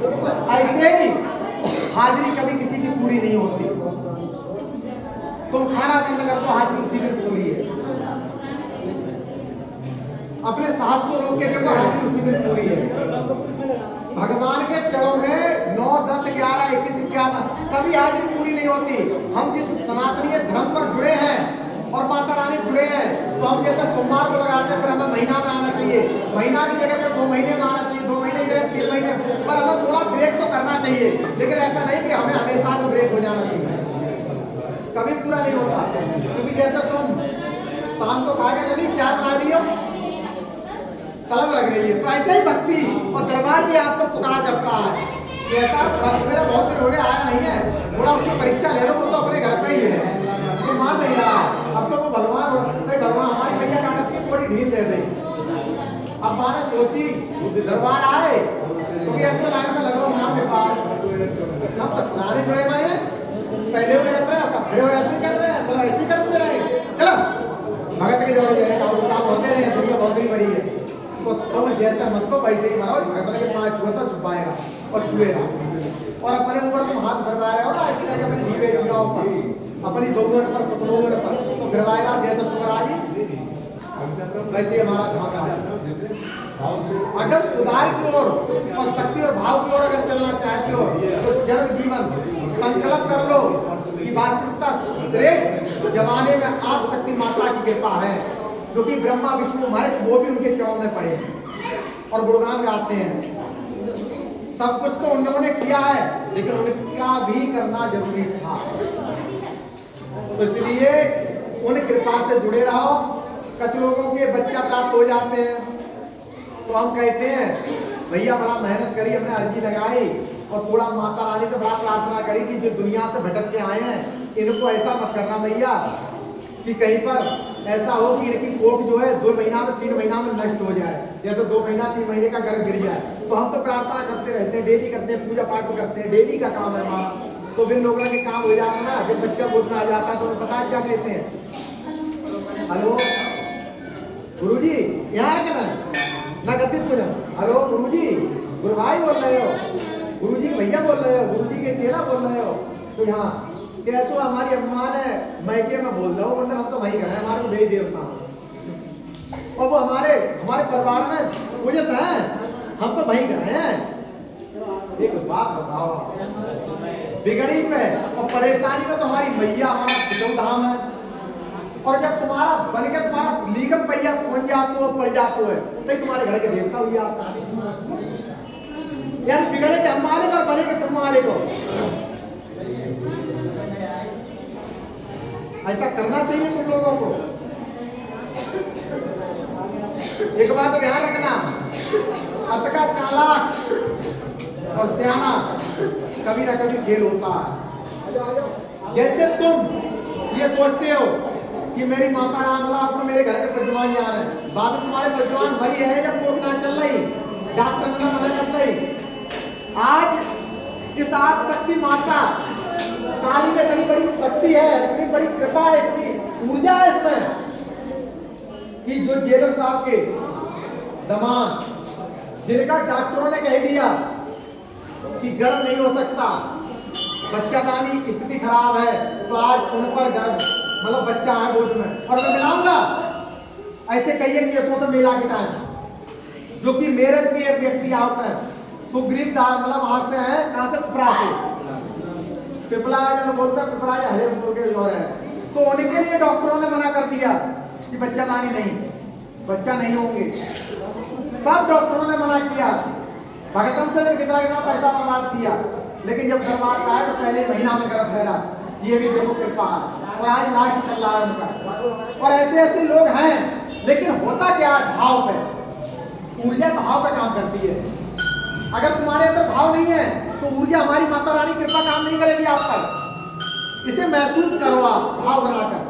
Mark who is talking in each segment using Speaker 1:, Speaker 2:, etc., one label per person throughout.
Speaker 1: ऐसे ही हाजिरी कभी किसी की पूरी नहीं होती। तुम खाना बंद कर दो, हाजिरी उसी दिन पूरी है। अपने सांस को रोक के देखो, हाजिरी उसी दिन पूरी है। भगवान के चरणों में 9, 10, 11, 21, 51 कभी हाजिरी पूरी नहीं होती। हम जिस सनातनीय धर्म पर जुड़े हैं और माता रानी जुड़े हैं, तो हम जैसे सोमवार को लगाते हैं, पर हमें महीना में आना चाहिए, महीना की जगह पर 2 महीने में आना चाहिए, 2 महीने की जगह 3 महीने, पर हमें थोड़ा ब्रेक तो करना चाहिए। लेकिन ऐसा नहीं कि हमें हमेशा में ब्रेक हो जाना चाहिए, कभी पूरा नहीं होता। क्योंकि जैसे तुम शाम को खा के चली, चाय बना लियो, तलब लग रही है, तो ऐसे ही भक्ति और दरबार भी आपको पुकार करता है। ऐसा मेरा बहुत दिन हो गया आया नहीं है, थोड़ा उसकी परीक्षा ले लो, वो तो अपने घर पे ही है, तो मान नहीं रहा है। अब तो वो भगवान हमारी भैया क्या करती है, थोड़ी ढील दे दे। अब मैंने सोची दरबार आए तो ऐसे लाइन में लगाओ, नाम के पास हम तो पुराने जुड़े हुए हैं, पहले वो कहते हैं अब खड़े हो ऐसे कर रहे हैं, तो ऐसे करते रहे, चलो भगत के जोड़े जाए, काम होते रहे, दुनिया बहुत ही बड़ी है। तो तुम जैसा मत को वैसे ही बनाओ, भगत के 5 छुआ तो छुपाएगा और छुएगा, और अपने ऊपर तुम हाथ भरवा रहे हो ना, ऐसे करके अपनी दी बेटियों पर, अपनी बहुओं पर, पुतलों पर तो भरवाएगा, जैसा तुम राजी वैसे हमारा धमाका है। अगर सुधार की ओर और शक्ति और भाव की ओर अगर चलना चाहते हो, तो जन्म जीवन संकल्प कर लो कि वास्तविकता श्रेष्ठ जमाने में आज शक्ति माता की कृपा है, क्योंकि ब्रह्मा विष्णु महेश वो भी उनके चरणों में पड़े हैं और गुणगान गाते हैं। सब कुछ तो उन्होंने किया है, लेकिन उनका भी करना जरूरी था। तो इसलिए उन कृपा से जुड़े रहो। कुछ लोगों के बच्चा प्राप्त हो जाते हैं, तो हम कहते हैं भैया बड़ा मेहनत करी, हमने अर्जी लगाई और थोड़ा माता रानी से बड़ा प्रार्थना करी कि जो दुनिया से भटक के आए हैं, इनको ऐसा मत करना भैया कि कहीं पर ऐसा हो कि इनकी कोख जो है 2 महीना में 3 महीना में नष्ट हो जाए, या तो 2 महीना 3 महीने का गर्भ गिर जाए। तो हम तो प्रार्थना करते रहते हैं, डेली करते हैं, पूजा पाठ करते हैं, डेली का काम है हमारा। तो बिन लोगों के काम हो जाता है ना, जब बच्चा गोद में आ जाता है तो उन्हें पता क्या कहते हैं, हेलो गुरुजी यहाँ है क्या ना गति पूजा, हेलो गुरुजी, गुरु भाई बोल रहे हो, गुरुजी भैया बोल रहे हो, गुरुजी के चेला बोल रहे हो, तो यहाँ कैसो हमारी अम्मा ने मैके में बोल दो, मतलब हम तो वही गए, हमारे वेद देवता, और वो हमारे परिवार में पूजत है, हम तो वही गए हैं। एक बात बताओ, बिगड़ी पे और परेशानी में तो हमारी मैया हमारा पिछो धाम है, और जब तुम्हारा बन के तुम्हारा लीगम पहिया पहुंच जाते हो, पड़ जाते हो, तो तुम्हारे घर के देवता हुई आता है। यार बिगड़े के हम मालिक और बने के तुम मालिक हो, ऐसा करना चाहिए तुम लोगों को। एक बात ध्यान रखना, अतका चालाक और सियाना कभी ना कभी खेल होता है। जैसे तुम ये सोचते हो कि मेरी माता रामला तो मेरे घर के बजवान आ रहे हैं, बाद में तुम्हारे बजवान भरी है जब कोक ना चल रही, डॉक्टर मना कर रही। आज इस आद शक्ति माता काली में इतनी बड़ी शक्ति है, इतनी बड़ी कृपा है, इतनी ऊर्जा है इसमें कि जो जेलर साहब के दमाद, जिनका डॉक्टरों ने कह दिया कि गर्भ नहीं हो सकता, बच्चादानी की स्थिति खराब है, तो आज उन पर गर्भ मतलब बच्चा है गोद में और मैं मिलाऊंगा। ऐसे कई एक केसों से मिला के टाइम, जो कि मेरठ के एक व्यक्ति आता है, सुग्रीव दास मतलब वहां से है, कहां से पिपरा से, पिपला जो बोलता है पिपरा या हरिपुर के जो है, तो उनके लिए डॉक्टरों ने मना कर दिया कि बच्चादानी नहीं, बच्चा नहीं होंगे। सब डॉक्टरों ने मना किया, भगतन से कितना कितना पैसा बर्बाद किया, लेकिन जब दरबार का है तो पहले महीना में गर्भ ठहरा। ये भी देखो कृपा, और आज लास्ट चल रहा है उनका। और ऐसे ऐसे लोग हैं, लेकिन होता क्या है, भाव पे, ऊर्जा भाव पे काम करती है। अगर तुम्हारे अंदर भाव नहीं है तो ऊर्जा हमारी माता रानी कृपा काम नहीं करेगी आप पर। इसे महसूस करो आप भाव बनाकर,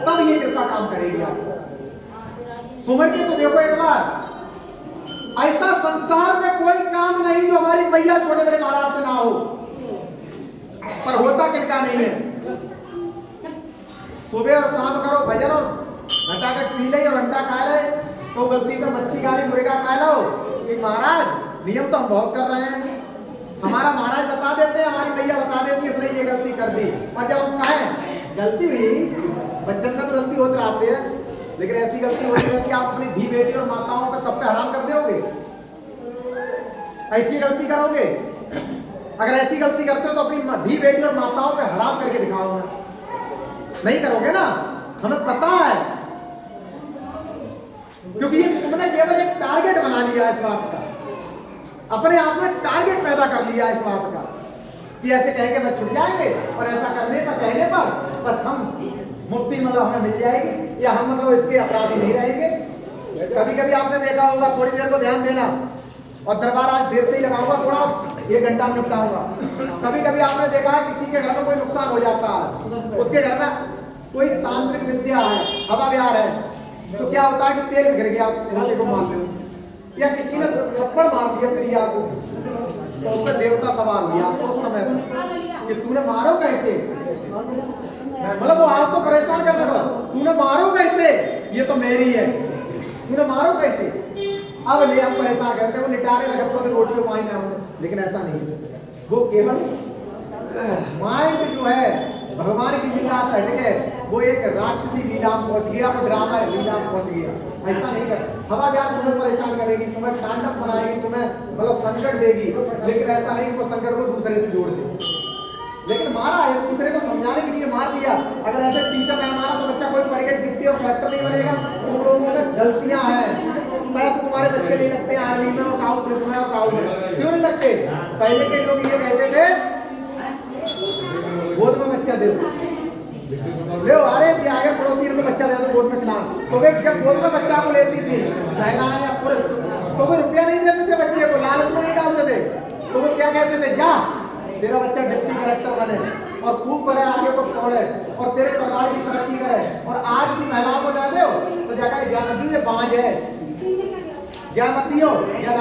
Speaker 1: तब ये कृपा काम करेगी आप। समझ के तो देखो एक बार, ऐसा संसार में कोई काम नहीं जो हमारी मैया छोटे बड़े महाराज से ना हो, पर होता किनका नहीं है। सुबह और शाम करो भजन और घंटा का पी ले और अंडा खा ले, तो गलती से मच्छी खा ली, मुर्गा खा लो कि महाराज नियम तो हम बहुत कर रहे हैं, हमारा महाराज बता देते हैं, हमारी मैया बता देती है इसने ये गलती कर दी, और जब हम कहें गलती हुई, बच्चन से तो गलती होते रहते हैं, लेकिन ऐसी गलती होती है कि आप अपनी धी बेटी और माताओं पर सब पे हराम कर दोगे? ऐसी गलती करोगे? अगर ऐसी गलती करते हो तो अपनी धी बेटी और माताओं पे हराम करके दिखाओ ना, नहीं करोगे ना, हमें पता है, क्योंकि ये तुमने केवल एक टारगेट बना लिया इस बात का, अपने आप में टारगेट पैदा कर लिया इस बात का कि ऐसे कह के मैं छुट जाएंगे, और ऐसा करने पर कहने पर बस हम मुक्ति मतलब हमें मिल जाएगी, या हम मतलब इसके अपराधी नहीं रहेंगे। कभी कभी आपने देखा होगा, थोड़ी देर को ध्यान देना, और दरबार आज देर से ही लगाऊंगा, थोड़ा 1 घंटा में निपटाऊंगा। कभी कभी आपने देखा है किसी के घर में कोई नुकसान हो जाता है, उसके घर में कोई तांत्रिक विद्या है, हवा विहार है, तो क्या होता है कि तेल गिर गया, को मार लो, या किसी ने थप्पड़ मार दिया प्रिया को, तो उस पर देवता सवार हुआ उस समय कि तूने मारो कैसे, मतलब वो आप तो परेशान कर रहे हो, तूने मारो कैसे, ये तो मेरी है, तूने मारो कैसे। अब ले हम परेशान करते हैं, वो लिटाने लगे तो रोटियों पानी ना हो, लेकिन ऐसा नहीं, वो केवल माइंड जो है भगवान की लीला से हटके वो एक राक्षसी लीला में पहुंच गया, वो ड्रामा लीला में पहुंच गया। ऐसा नहीं कर, हवा ज्ञान तुम्हें परेशान करेगी, तुम्हें तांडव बनाएगी, तुम्हें मतलब संकट देगी, लेकिन ऐसा नहीं कि वो संकट को दूसरे से जोड़ दे, लेकिन मारा एक दूसरे को समझाने के लिए मार दिया। अगर ऐसे टीचर ने मारा तो बच्चा कोई पढ़ के गिफ्टी और कलेक्टर नहीं बनेगा। तुम लोगों में गलतियां हैं, पैसे तुम्हारे बच्चे नहीं लगते आर्मी में और काउ पुलिस में और काउ में, क्यों नहीं लगते? पहले के लोग ये कहते थे गोद में बच्चा दे ले, अरे आगे पड़ोसी को बच्चा दे दो गोद में खिला, तो वे जब गोद में बच्चा को लेती थी महिला या पुरुष, तो वे रुपया नहीं देते थे बच्चे को, लालच में नहीं डालते थे, तो वो क्या कहते थे, जा तेरा बच्चा डिप्टी कलेक्टर बने और खूब पढ़े, आगे को पढ़े और तेरे परिवार की तरक्की करे, और आज की महिलाओं को जा दो तो जगह जामती है, बांझ है, जामती हो या